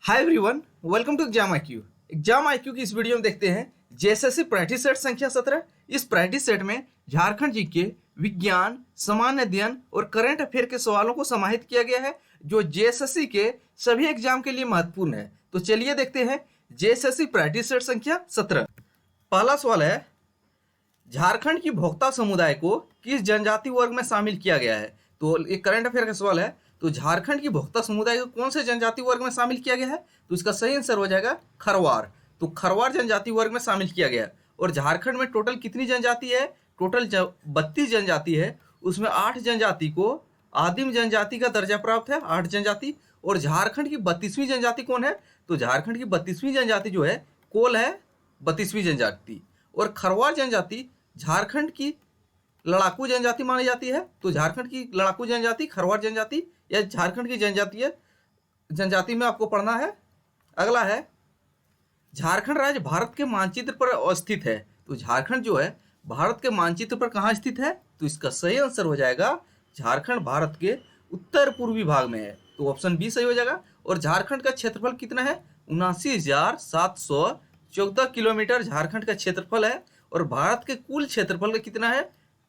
Hi everyone, welcome to exam IQ. Exam IQ की इस video में देखते हैं जेएसएससी प्रैक्टिस सेट संख्या 17। इस प्रैक्टिस सेट में झारखंड जीके, विज्ञान, सामान्य अध्ययन और करंट अफेयर के सवालों को समाहित किया गया है जो जेएसएससी के सभी एग्जाम के लिए महत्वपूर्ण है। तो चलिए देखते हैं जेएसएससी प्रैक्टिस सेट संख्या 17। पहला सवाल है, झारखंड की भोक्ता समुदाय को किस जनजाति वर्ग में शामिल किया गया है। तो एक करंट अफेयर का सवाल है, तो झारखंड की भोक्ता समुदाय को कौन से जनजाति वर्ग में शामिल किया गया है। तो इसका सही आंसर हो जाएगा खरवार। तो खरवार जनजाति वर्ग में शामिल किया गया। और झारखंड में टोटल कितनी जनजाति है? टोटल 32 जनजाति है। उसमें 8 जनजाति को आदिम जनजाति का दर्जा प्राप्त है, 8 जनजाति। और झारखंड की 32वीं जनजाति कौन है? तो झारखंड की 32वीं जनजाति जो है कोल है, 32वीं जनजाति। और खरवार जनजाति झारखंड की लड़ाकू जनजाति मानी जाती है। तो झारखंड की लड़ाकू जनजाति खरवार जनजाति या झारखंड की जनजाति में आपको पढ़ना है। अगला है, झारखंड राज्य भारत के मानचित्र पर अवस्थित है। तो झारखंड जो है भारत के मानचित्र पर कहाँ स्थित है? तो इसका सही आंसर हो जाएगा झारखंड भारत के उत्तर पूर्वी भाग में है। तो ऑप्शन बी सही हो जाएगा। और झारखंड का क्षेत्रफल कितना है? 79,714 किलोमीटर झारखंड का क्षेत्रफल है। और भारत के कुल क्षेत्रफल का कितना है?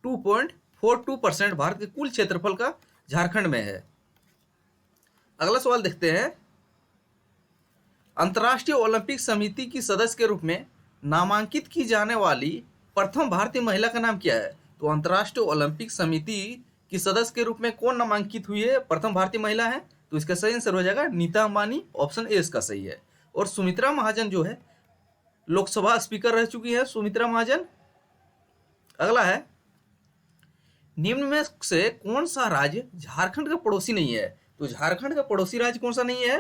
2.42% भारत के कुल क्षेत्रफल का झारखंड में है। अगला सवाल देखते हैं, अंतर्राष्ट्रीय ओलंपिक समिति की सदस्य के रूप में नामांकित की जाने वाली प्रथम भारतीय महिला का नाम क्या है? तो अंतर्राष्ट्रीय ओलंपिक समिति की सदस्य के रूप में कौन नामांकित हुई है? प्रथम भारतीय महिला है। तो इसका सही आंसर हो जाएगा नीता अंबानी। ऑप्शन ए इसका सही है। और सुमित्रा महाजन जो है लोकसभा स्पीकर रह चुकी है, सुमित्रा महाजन। अगला है, निम्न में से कौन सा राज्य झारखंड का पड़ोसी नहीं है? तो झारखंड का पड़ोसी राज्य कौन सा नहीं है?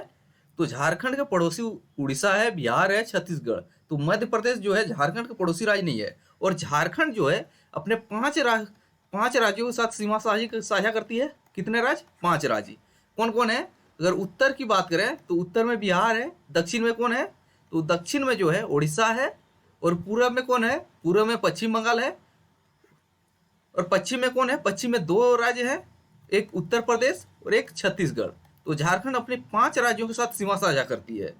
तो झारखंड का पड़ोसी उड़ीसा है, बिहार है, छत्तीसगढ़। तो मध्य प्रदेश जो है झारखंड का पड़ोसी राज्य नहीं है। और झारखंड जो है अपने 5 राज्यों के साथ सीमा साझा करती है। कितने राज्य? 5 राज्य। कौन कौन है? अगर उत्तर की बात करें तो उत्तर में बिहार है। दक्षिण में कौन है? तो दक्षिण में जो है उड़ीसा है। और पूर्व में कौन है? पूर्व में पश्चिम बंगाल है। और पश्चिम में कौन है? पश्चिम में 2 राज्य हैं, एक उत्तर प्रदेश और एक छत्तीसगढ़। तो झारखंड अपने 5 राज्यों के साथ सीमा साझा करती है।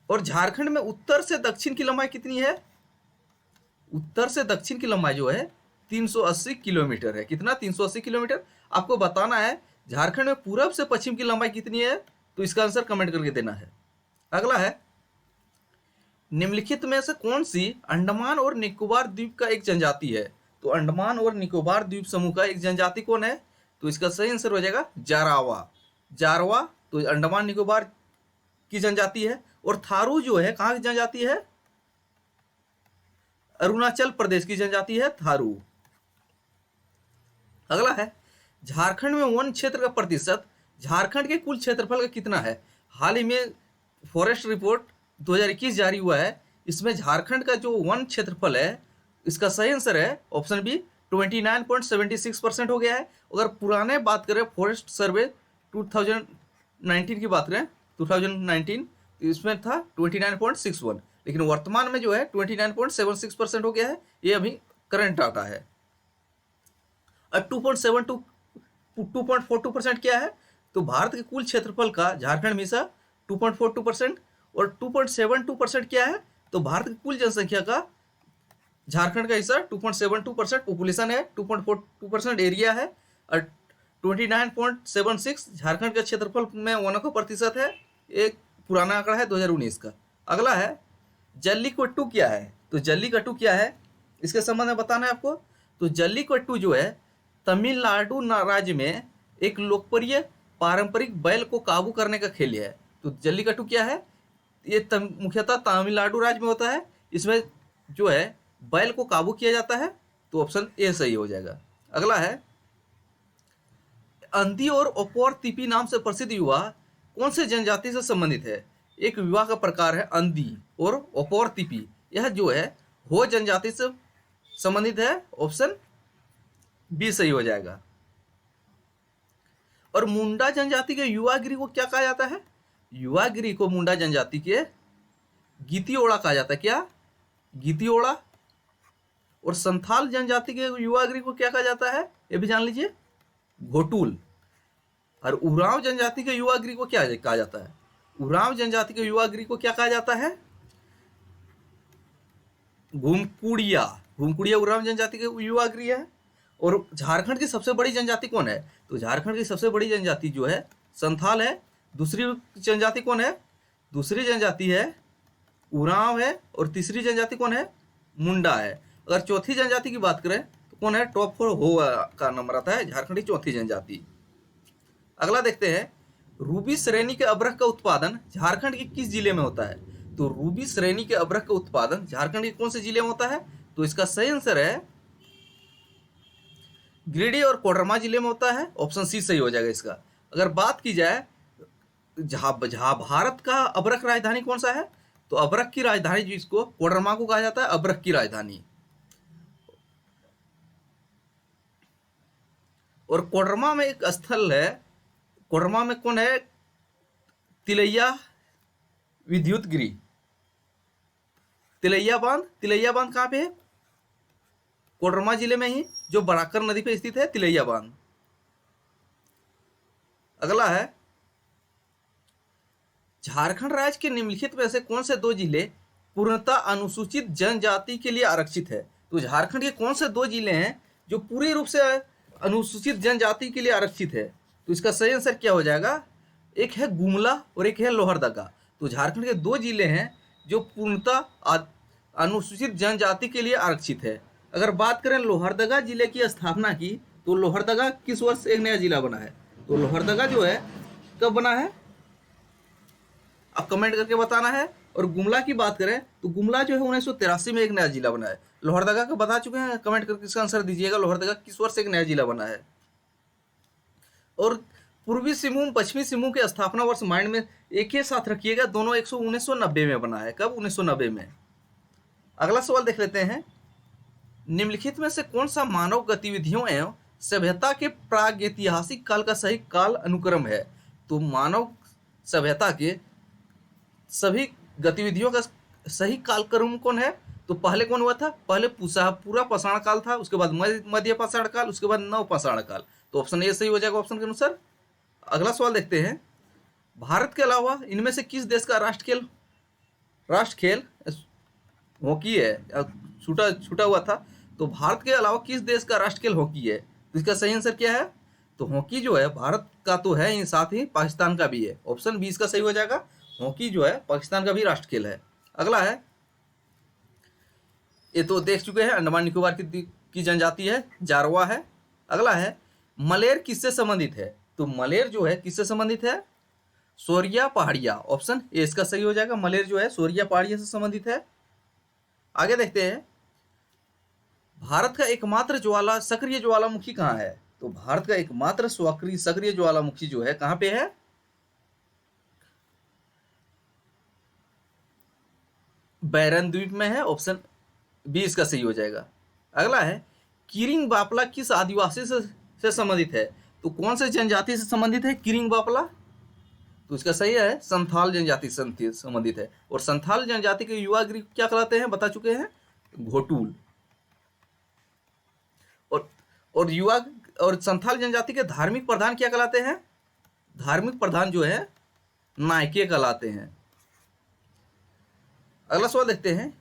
और झारखंड में उत्तर से दक्षिण की लंबाई कितनी है? उत्तर से दक्षिण की लंबाई जो है 380 किलोमीटर है। कितना? 380 किलोमीटर। आपको बताना है झारखंड में पूरब से पश्चिम की लंबाई कितनी है। तो इसका आंसर कमेंट करके देना है। अगला है, निम्नलिखित में से कौन सी अंडमान और निकोबार द्वीप का एक जनजाति है? तो अंडमान और निकोबार द्वीप समूह का एक जनजाति कौन है? तो इसका सही आंसर हो जाएगा जारावा। जारवा तो अंडमान निकोबार की जनजाति है। और थारू जो है कहाँ की जनजाति है? अरुणाचल प्रदेश की जनजाति है थारू। अगला है, झारखंड में वन क्षेत्र का प्रतिशत झारखंड के कुल क्षेत्रफल का कितना है? हाल ही में फॉरेस्ट रिपोर्ट 2021 जारी हुआ है। इसमें झारखंड का जो वन क्षेत्रफल है, इसका सही आंसर है ऑप्शन बी 29.76% हो गया है। अगर पुराने बात करें फॉरेस्ट सर्वे 2019 की बात करें 2019 इसमें था 29.61, लेकिन वर्तमान में जो है 29.76% हो गया है। ये अभी करंट डाटा है। अब 2.42% क्या है? तो भारत के कुल क्षेत्रफल का झारखंड में हिस्सा 2.42%। और 2.72% क्या है? तो भारत की कुल जनसंख्या का झारखंड का हिस्सा 2.72% पॉपुलेशन है, 2.42% एरिया है। और 29.76 झारखंड का क्षेत्रफल में वनों का प्रतिशत है। एक पुराना आंकड़ा है 2019 का। अगला है, जल्लीकट्टू क्या है? तो जल्लीकट्टू क्या है इसके संबंध में बताना है आपको। तो जल्लीकट्टू जो है तमिलनाडु राज्य में एक लोकप्रिय पारंपरिक बैल को काबू करने का खेल है। तो जल्लीकट्टू क्या है? ये मुख्यतः तमिलनाडु राज्य में होता है। इसमें जो है बैल को काबू किया जाता है। तो ऑप्शन ए सही हो जाएगा। अगला है, अंधी और अपोर तिपी नाम से प्रसिद्ध युवा कौन से जनजाति से संबंधित है? एक विवाह का प्रकार है अंधी और अपोर तिपी। यह जो है हो जनजाति से संबंधित है। ऑप्शन बी सही हो जाएगा। और मुंडा जनजाति के युवागिरी को क्या कहा जाता है? युवागिरी को मुंडा जनजाति के गीतियोड़ा कहा जाता है। क्या? गीतियोड़ा। और संथाल जनजाति के युवागिरी को क्या कहा जाता है? ये भी जान लीजिए, घोटुल। और उरांव जनजाति के युवागृह को क्या कहा जाता है? उरांव जनजाति के युवागृह को क्या कहा जाता है? घुमकुड़िया। घुमकुड़िया उरांव जनजाति के युवागृह है। और झारखंड की सबसे बड़ी जनजाति कौन है? तो झारखंड की सबसे बड़ी जनजाति जो है संथाल है। दूसरी जनजाति कौन है? दूसरी जनजाति है उरांव है। और तीसरी जनजाति कौन है? मुंडा है। अगर चौथी जनजाति की बात करें तो कौन है? टॉप 4 हो का नंबर आता है झारखंड की चौथी जनजाति। अगला देखते हैं, रूबी श्रेणी के अभ्रक का उत्पादन झारखंड के किस जिले में होता है? तो रूबी श्रेणी के अभ्रक का उत्पादन झारखंड के कौन से जिले में होता है? तो इसका सही आंसर है गिरिडीह और कोडरमा जिले में होता है। ऑप्शन सी सही हो जाएगा इसका। अगर बात की जाए जहाँ भारत का अभ्रक राजधानी कौन सा है? तो अभ्रक की राजधानी जिसको कोडरमा को कहा जाता है अभ्रक की राजधानी। और कोडरमा में एक स्थल है, कोडरमा में कौन है? तिलैया विद्युत गृह, तिलैया बांध। तिलैया बांध कहाँ पे है? कोडरमा जिले में ही, जो बराकर नदी पे स्थित है तिलैया बांध। अगला है, झारखंड राज्य के निम्नलिखित में से कौन से 2 जिले पूर्णतः अनुसूचित जनजाति के लिए आरक्षित है? तो झारखंड के कौन से 2 जिले हैं जो पूरी रूप से अनुसूचित जनजाति के लिए आरक्षित है? तो इसका सही आंसर क्या हो जाएगा? एक है गुमला और एक है लोहरदगा। तो झारखंड के 2 जिले हैं जो पूर्णतः अनुसूचित जनजाति के लिए आरक्षित है। अगर बात करें लोहरदगा जिले की स्थापना की, तो लोहरदगा किस वर्ष एक नया जिला बना है? तो लोहरदगा जो है कब बना है आप कमेंट करके बताना है। और गुमला की बात करें तो गुमला जो है 1983 में एक नया जिला बना है। लोहरदगा का बता चुके हैं, कमेंट करके इसका आंसर दीजिएगा लोहरदगा किस वर्ष एक नया जिला बना है। और पूर्वी सिंहभूम पश्चिमी सिंहभूम के स्थापना वर्ष माइंड में एक ही साथ रखिएगा, दोनों 1990 में बना है। कब? 1990 में। अगला सवाल देख लेते हैं, निम्नलिखित में से कौन सा मानव गतिविधियों एवं सभ्यता के प्रागैतिहासिक काल का सही काल अनुक्रम है? तो मानव सभ्यता के सभी गतिविधियों का सही कालक्रम कौन है? तो पहले कौन हुआ था? पहले पूरा पाषाण काल था, उसके बाद मध्य पाषाण काल, उसके बाद नव पाषाण काल। तो ऑप्शन ए सही हो जाएगा ऑप्शन के अनुसार। अगला सवाल देखते हैं, भारत के अलावा इनमें से किस देश का राष्ट्र खेल हॉकी है? छूटा हुआ था। तो भारत के अलावा किस देश का राष्ट्र खेल हॉकी है? तो इसका सही आंसर क्या है? तो हॉकी जो है भारत का तो है ही, साथ ही पाकिस्तान का भी है। ऑप्शन बी इसका सही हो जाएगा। हॉकी जो है पाकिस्तान का भी राष्ट्र खेल है। अगला है, ये तो देख चुके हैं, अंडमान निकोबार की जनजाति है, जारवा है। अगला है, मलेर किससे संबंधित है? तो मलेर जो है किससे संबंधित है? सोरिया पहाड़िया। ऑप्शन ए इसका सही हो जाएगा। मलेर जो है सोरिया पहाड़िया से संबंधित है। आगे देखते हैं, भारत का एकमात्र सक्रिय ज्वालामुखी कहाँ है? तो भारत का एकमात्र सक्रिय ज्वालामुखी जो है कहाँ पे है? बैरन द्वीप में है। ऑप्शन बी इसका सही हो जाएगा। अगला है, किरिंग बापला किस आदिवासी से संबंधित है? तो कौन से जनजाति से संबंधित है किरिंग बापला? तो इसका सही है संथाल जनजाति से संबंधित है। और संथाल जनजाति के युवा गृह क्या कहलाते हैं? बता चुके हैं, घोटूल। और युवा और संथाल जनजाति के धार्मिक प्रधान क्या कहलाते हैं? धार्मिक प्रधान जो है नायके कहलाते हैं। अगला सवाल देखते हैं,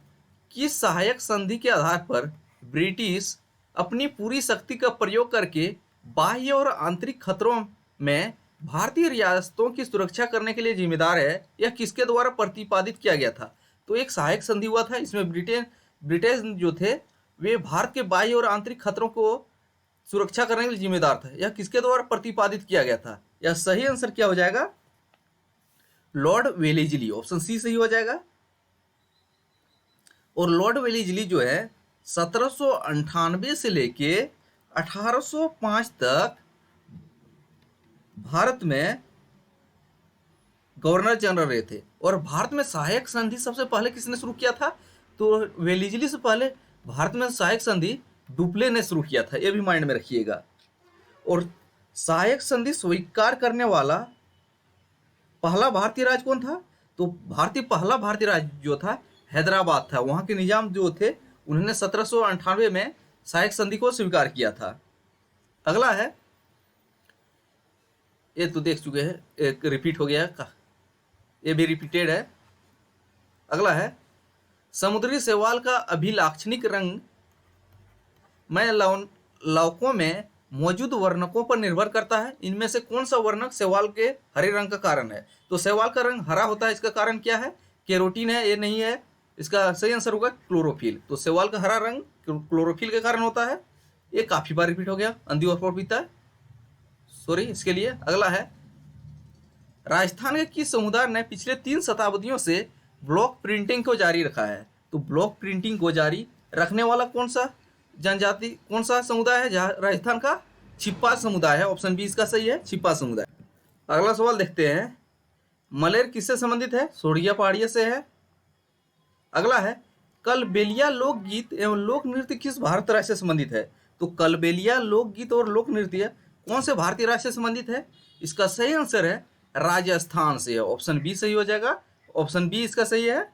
किस सहायक संधि के आधार पर ब्रिटिश अपनी पूरी शक्ति का प्रयोग करके बाह्य और आंतरिक खतरों में भारतीय रियासतों की सुरक्षा करने के लिए जिम्मेदार है? यह किसके द्वारा प्रतिपादित किया गया था? तो एक सहायक संधि हुआ था, इसमें ब्रिटिश जो थे वे भारत के बाह्य और आंतरिक खतरों को सुरक्षा करने के लिए जिम्मेदार था। यह किसके द्वारा प्रतिपादित किया गया था? यह सही आंसर क्या हो जाएगा? Lord Wellesley. ऑप्शन सी सही हो जाएगा। और लॉर्ड वेलेस्ली जो है 1798 से लेके 1805 तक भारत में गवर्नर जनरल रहे थे। और भारत में सहायक संधि सबसे पहले किसने शुरू किया था? तो वेलेस्ली से पहले भारत में सहायक संधि डुप्ले ने शुरू किया था, यह भी माइंड में रखिएगा। और सहायक संधि स्वीकार करने वाला पहला भारतीय राज्य कौन था? तो पहला भारतीय राज्य जो था हैदराबाद था। वहाँ के निजाम जो थे उन्होंने 1798 में सहायक संधि को स्वीकार किया था। अगला है, ये तो देख चुके हैं, एक रिपीट हो गया, ये भी रिपीटेड है। अगला है समुद्री शैवाल का अभिलाक्षणिक रंग में लवकों में मौजूद वर्णकों पर निर्भर करता है। इनमें से कौन सा वर्णक शैवाल के हरे रंग का कारण है? तो शैवाल का रंग हरा होता है, इसका कारण क्या है? कैरोटीन है, ये नहीं है। इसका सही आंसर होगा क्लोरोफिल। तो शैवाल का हरा रंग क्लोरोफिल के कारण होता है। ये काफी बार रिपीट हो गया, अंधी और पपीता, सॉरी इसके लिए। अगला है राजस्थान के किस समुदाय ने पिछले 3 शताब्दियों से ब्लॉक प्रिंटिंग को जारी रखा है? तो ब्लॉक प्रिंटिंग को जारी रखने वाला कौन सा जनजाति, कौन सा समुदाय है? जहाँ राजस्थान का छिप्पा समुदाय है। ऑप्शन बी इसका सही है, छिप्पा समुदाय। अगला सवाल देखते हैं, मलेर किससे संबंधित है? सोढ़िया पहाड़िया से है। अगला है कलबेलिया लोकगीत एवं लोक नृत्य किस भारत राज्य से संबंधित है? तो कलबेलिया लोकगीत और लोक नृत्य कौन से भारतीय राज्य से संबंधित है? इसका सही आंसर है राजस्थान से है। ऑप्शन बी सही हो जाएगा, ऑप्शन बी इसका सही है।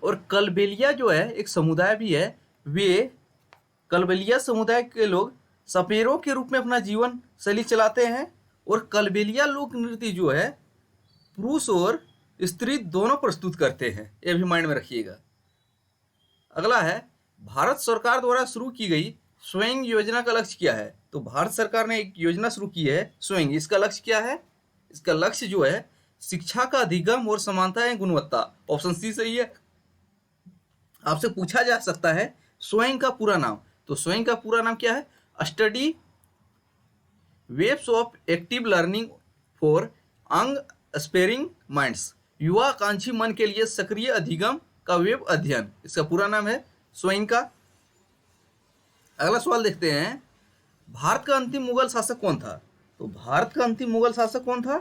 और कलबेलिया जो है एक समुदाय भी है। वे कलबेलिया समुदाय के लोग सपेरों के रूप में अपना जीवन शैली चलाते हैं। और कलबेलिया लोक नृत्य जो है पुरुष और स्त्री दोनों प्रस्तुत करते हैं, ये भी माइंड में रखिएगा। अगला है भारत सरकार द्वारा शुरू की गई स्वयं योजना का लक्ष्य क्या है? तो भारत सरकार ने एक योजना शुरू की है स्वयं, इसका लक्ष्य क्या है? इसका लक्ष्य जो है शिक्षा का अधिगम और समानता एवं गुणवत्ता। ऑप्शन सी सही है। आपसे पूछा जा सकता है स्वयं का पूरा नाम, तो स्वयं का पूरा नाम क्या है? Study webs of active learning for young aspiring minds, युवा आकांक्षी मन के लिए सक्रिय अधिगम का वेब अध्ययन, इसका पूरा नाम है स्वयं का। अगला सवाल देखते हैं, भारत का अंतिम मुगल शासक कौन था? तो भारत का अंतिम मुगल शासक कौन था?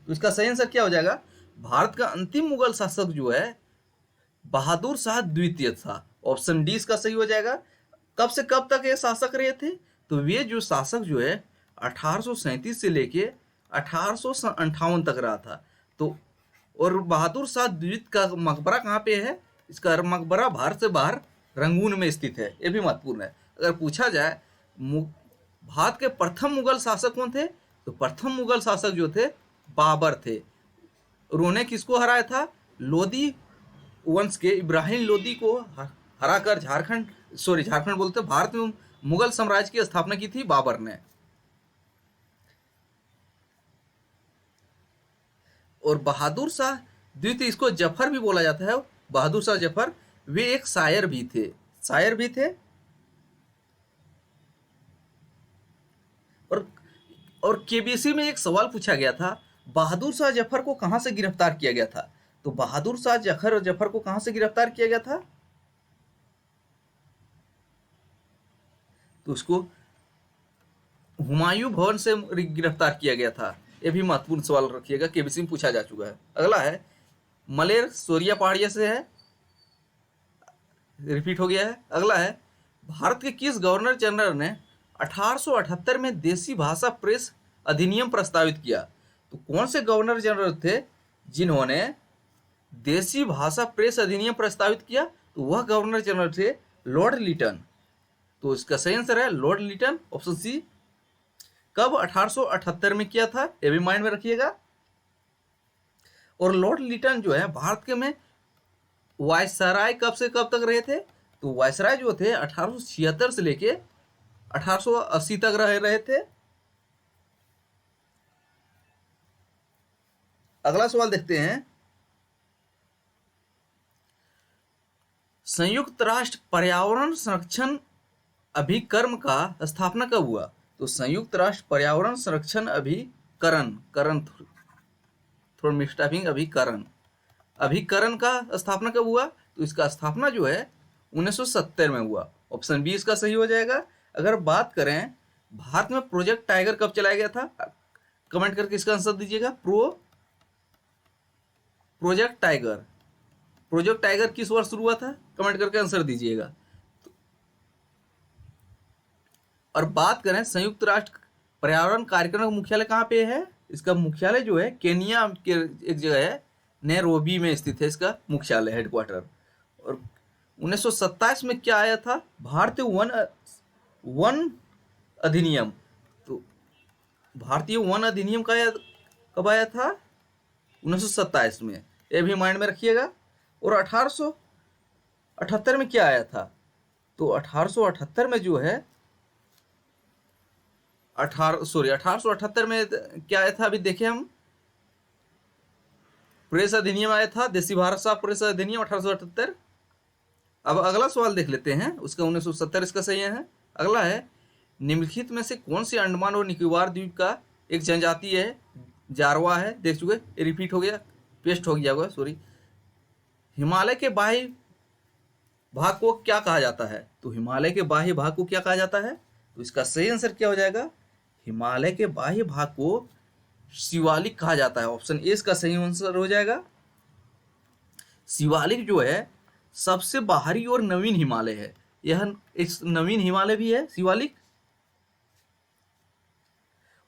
तो इसका सही आंसर क्या हो जाएगा? भारत का अंतिम मुगल शासक जो है बहादुर शाह द्वितीय था। ऑप्शन डी इसका सही हो जाएगा। कब से कब तक ये शासक रहे थे? तो वे जो शासक जो है 1837 से लेके 1858 तक रहा था। तो और बहादुर शाह द्वितीय का मकबरा कहाँ पे है? इसका मकबरा भारत से बाहर रंगून में स्थित है, ये भी महत्वपूर्ण है। अगर पूछा जाए भारत के प्रथम मुगल शासक कौन थे? तो प्रथम मुगल शासक जो थे बाबर थे। उन्होंने किसको हराया था? लोदी वंश के इब्राहिम लोदी को हराकर झारखंड बोलते भारत में मुगल साम्राज्य की स्थापना की थी बाबर ने। और बहादुर शाह द्वितीय, इसको जफर भी बोला जाता है, बहादुर शाह जफर, वे एक शायर भी थे। और केबीसी में एक सवाल पूछा गया था, बहादुर शाह जफर को कहां से गिरफ्तार किया गया था? तो बहादुर शाह जफर को कहां से गिरफ्तार किया गया था? तो उसको हुमायूं भवन से गिरफ्तार किया गया था। यह भी महत्वपूर्ण सवाल रखिएगा, केबीसी में पूछा जा चुका है। अगला है मलेर सोरिया पहाड़िया से है, रिपीट हो गया है। अगला है भारत के किस गवर्नर जनरल ने 1878 में देसी भाषा प्रेस अधिनियम प्रस्तावित किया? तो कौन से गवर्नर जनरल थे जिन्होंने देसी भाषा प्रेस अधिनियम प्रस्तावित किया? तो वह गवर्नर जनरल थे लॉर्ड लिटन। तो इसका सही आंसर है लॉर्ड लिटन, ऑप्शन सी। कब? 1878 में किया था, यह भी माइंड में रखिएगा। और लॉर्ड लिटन जो है भारत के में वायसराय कब से कब तक रहे थे? तो वायसराय जो थे 1876 से लेके 1880 तक रहे थे। अगला सवाल देखते हैं, संयुक्त राष्ट्र पर्यावरण संरक्षण अभिकरण का स्थापना कब हुआ? तो संयुक्त राष्ट्र पर्यावरण संरक्षण अभिकरण का स्थापना कब हुआ? तो इसका स्थापना जो है 1970 में हुआ। ऑप्शन बी इसका सही हो जाएगा। अगर बात करें भारत में प्रोजेक्ट टाइगर कब चलाया गया था, कमेंट करके इसका आंसर दीजिएगा। प्रोजेक्ट टाइगर किस वर्ष शुरू हुआ था, कमेंट करके आंसर दीजिएगा। और बात करें संयुक्त राष्ट्र पर्यावरण कार्यक्रम का मुख्यालय कहाँ पे है? इसका मुख्यालय जो है केनिया के एक जगह है, नैरोबी में स्थित है इसका मुख्यालय, हेडक्वार्टर। और 1927 में क्या आया था? भारतीय वन अधिनियम। तो भारतीय वन अधिनियम कब आया था? 1927 में, ये भी माइंड में रखिएगा। और 1878 में क्या आया था? तो 1878 में जो है 1878 में क्या आया था? अभी देखें हम, प्रेस अधिनियम आया था, देसी भारत साहब प्रेस अधिनियम 1878। अब अगला सवाल देख लेते हैं, उसका 1970 इसका सही है। अगला है, निम्नलिखित में से कौन सी अंडमान और निकोबार द्वीप का एक जनजाति है? जारवा है, देख चुके, रिपीट हो गया, पेस्ट हो गया होगा, सॉरी। हिमालय के बाह्य भाग को क्या कहा जाता है? तो हिमालय के बाह्य भाग को क्या कहा जाता है? तो इसका सही आंसर क्या हो जाएगा? हिमालय के बाह्य भाग को शिवालिक कहा जाता है। ऑप्शन ए इसका सही आंसर हो जाएगा। शिवालिक जो है सबसे बाहरी और नवीन हिमालय है। यह एक नवीन हिमालय भी है शिवालिक।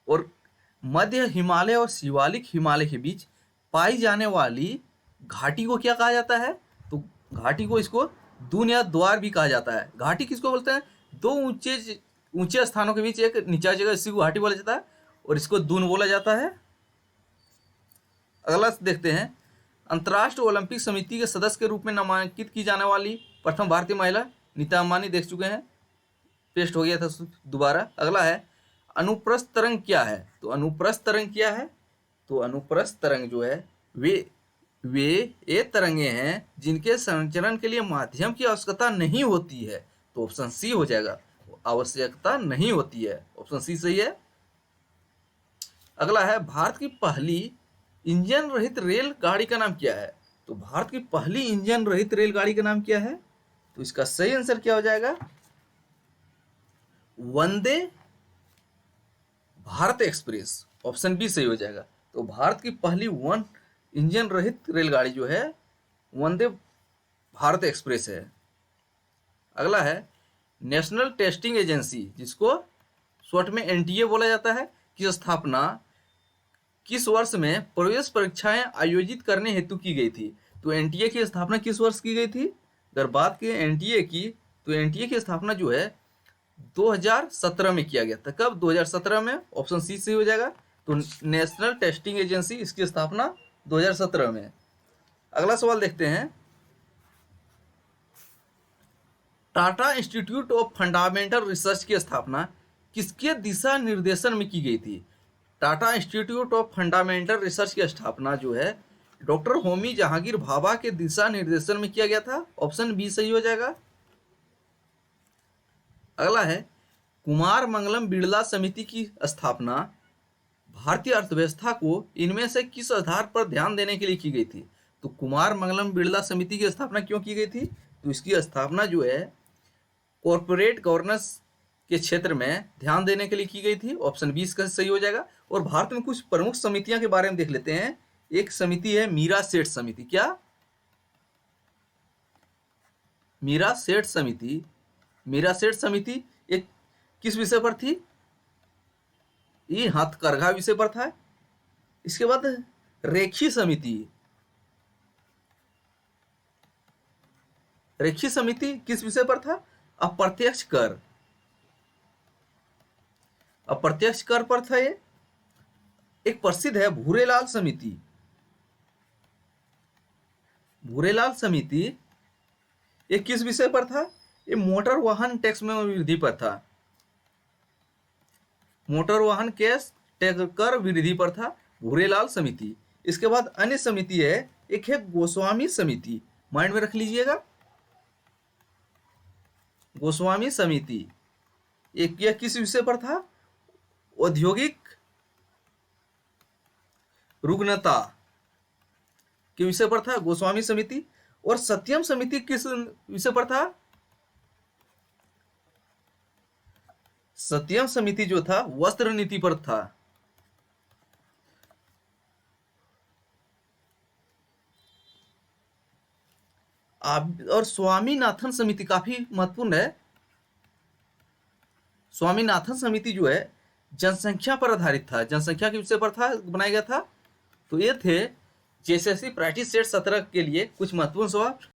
और मध्य हिमालय और शिवालिक हिमालय के बीच पाई जाने वाली घाटी को क्या कहा जाता है? तो घाटी को इसको दून या द्वार भी कहा जाता है। घाटी किसको बोलते हैं? दो ऊंचे स्थानों के बीच एक नीचा जगह, इसी को घाटी बोला जाता है और इसको दून बोला जाता है। अगला देखते हैं, अंतर्राष्ट्रीय ओलंपिक समिति के सदस्य के रूप में नामांकित की जाने वाली प्रथम भारतीय महिला? नीता अंबानी, देख चुके हैं, पेस्ट हो गया था दोबारा। अगला है, अनुप्रस्थ तरंग क्या है? तो अनुप्रस्थ तरंग क्या है? तो अनुप्रस्थ तरंग जो है वे ये तरंगे हैं जिनके संचरण के लिए माध्यम की आवश्यकता नहीं होती है। तो ऑप्शन सी हो जाएगा, आवश्यकता नहीं होती है, ऑप्शन सी सही है। अगला है, भारत की पहली इंजन रहित रेल गाड़ी का नाम क्या है? तो भारत की पहली इंजन रहित रेलगाड़ी का नाम क्या है? तो इसका सही आंसर क्या हो जाएगा? Vande Bharat express, option B सही हो जाएगा। तो भारत की पहली वन इंजन रहित रेलगाड़ी जो है वंदे भारत एक्सप्रेस है। अगला है, नेशनल टेस्टिंग एजेंसी, जिसको शॉर्ट में एनटीए बोला जाता है, की स्थापना किस वर्ष में प्रवेश परीक्षाएं आयोजित करने हेतु की गई थी? तो एनटीए की स्थापना किस वर्ष की गई थी? अगर बात करें एनटीए की, तो एनटीए की स्थापना जो है 2017 में किया गया था। कब? 2017 में, ऑप्शन सी सही हो जाएगा। तो नेशनल टेस्टिंग एजेंसी, इसकी स्थापना 2017 में। अगला सवाल देखते हैं, Tata institute of fundamental research की स्थापना किसके दिशा निर्देशन में की गई थी? Tata institute of fundamental research की स्थापना जो है डॉक्टर होमी जहांगीर भाभा के दिशा निर्देशन में किया गया था। ऑप्शन बी सही हो जाएगा। अगला है, कुमार मंगलम बिड़ला समिति की स्थापना भारतीय अर्थव्यवस्था को इनमें से किस आधार पर ध्यान देने के लिए की गई थी? तो कुमार मंगलम बिड़ला समिति की स्थापना क्यों की गई थी? तो इसकी स्थापना जो है कॉरपोरेट गवर्नेंस के क्षेत्र में ध्यान देने के लिए की गई थी। ऑप्शन बी इसका सही हो जाएगा। और भारत में कुछ प्रमुख समितियां के बारे में देख लेते हैं। एक समिति है मीरा सेठ समिति। क्या? मीरा सेठ समिति। मीरा सेठ समिति एक किस विषय पर थी? ये हथकरघा विषय पर था। इसके बाद रेखी समिति। रेखी समिति किस विषय पर था? अप्रत्यक्ष कर। अप्रत्यक्ष कर पर था ये। एक प्रसिद्ध है भूरेलाल समिति। भूरेलाल समिति ये किस विषय पर था? ये मोटर वाहन टैक्स में वृद्धि पर था। मोटर वाहन कर वृद्धि पर था भूरेलाल समिति। इसके बाद अन्य समिति है, एक है गोस्वामी समिति, माइंड में रख लीजिएगा। गोस्वामी समिति एक यह किस विषय पर था? औद्योगिक रुग्णता के विषय पर था गोस्वामी समिति। और सत्यम समिति किस विषय पर था? सत्यम समिति जो था वस्त्र नीति पर था। और स्वामीनाथन समिति काफी महत्वपूर्ण है। स्वामीनाथन समिति जो है जनसंख्या पर आधारित था, जनसंख्या के विषय पर था, बनाया गया था। तो ये थे जेएसएससी प्रैक्टिस सेट 17 के लिए कुछ महत्वपूर्ण सवाल।